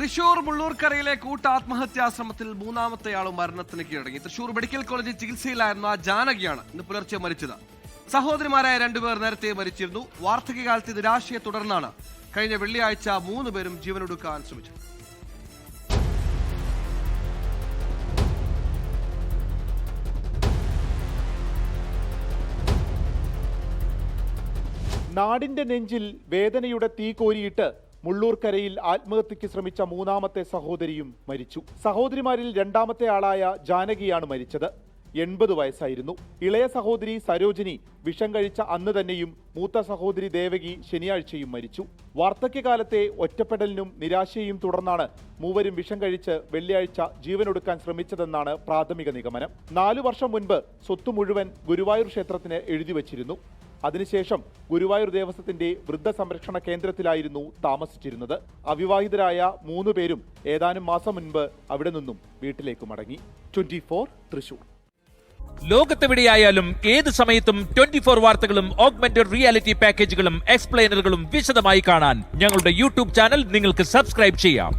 തൃശൂർ മുള്ളൂർക്കരയിലെ കൂട്ടാത്മഹത്യാശ്രമത്തിൽ മൂന്നാമത്തെയാളും മരണത്തിന് കീഴടങ്ങി. തൃശൂർ മെഡിക്കൽ കോളേജിൽ ചികിത്സയിലായിരുന്ന ജാനകിയാണ് ഇന്ന് പുലർച്ചെ മരിച്ചത്. സഹോദരിമാരായ രണ്ടുപേർ നേരത്തെ മരിച്ചിരുന്നു. വാർദ്ധക്യകാലത്തെ നിരാശയെ തുടർന്നാണ് കഴിഞ്ഞ വെള്ളിയാഴ്ച 3 പേരും ജീവനൊടുക്കാൻ ശ്രമിച്ചത്. നാടിന്റെ നെഞ്ചിൽ വേദനയുടെ തീ കോരിയിട്ട് മുള്ളൂർക്കരയിൽ ആത്മഹത്യയ്ക്ക് ശ്രമിച്ച മൂന്നാമത്തെ സഹോദരിയും മരിച്ചു. സഹോദരിമാരിൽ രണ്ടാമത്തെ ആളായ ജാനകിയാണ് മരിച്ചത്. 80 വയസ്സായിരുന്നു. ഇളയ സഹോദരി സരോജിനി വിഷം കഴിച്ച അന്ന് തന്നെയും മൂത്ത സഹോദരി ദേവകി ശനിയാഴ്ചയും മരിച്ചു. വാർദ്ധക്യകാലത്തെ ഒറ്റപ്പെടലിനും നിരാശയും തുടർന്നാണ് മൂവരും വിഷം കഴിച്ച് വെള്ളിയാഴ്ച ജീവനൊടുക്കാൻ ശ്രമിച്ചതെന്നാണ് പ്രാഥമിക നിഗമനം. 4 വർഷം മുൻപ് സ്വത്ത് മുഴുവൻ ഗുരുവായൂർ ക്ഷേത്രത്തിന് എഴുതിവച്ചിരുന്നു. അതിനുശേഷം ഗുരുവായൂർ ദേവസ്വത്തിന്റെ വൃദ്ധസംരക്ഷണ കേന്ദ്രത്തിലായിരുന്നു താമസിച്ചിരുന്നത്. അവിവാഹിതരായ 3 പേരും ഏതാനും മാസം മുൻപ് അവിടെ നിന്നും വീട്ടിലേക്ക് മടങ്ങി. 24 തൃശൂർ. ലോകത്തെവിടെയായാലും ഏത് സമയത്തും 24 വാർത്തകളും ഓഗ്മെന്റഡ് റിയാലിറ്റി പാക്കേജുകളും എക്സ്പ്ലെയിനറുകളും വിശദമായി കാണാൻ ഞങ്ങളുടെ യൂട്യൂബ് ചാനൽ നിങ്ങൾക്ക് സബ്സ്ക്രൈബ് ചെയ്യാം.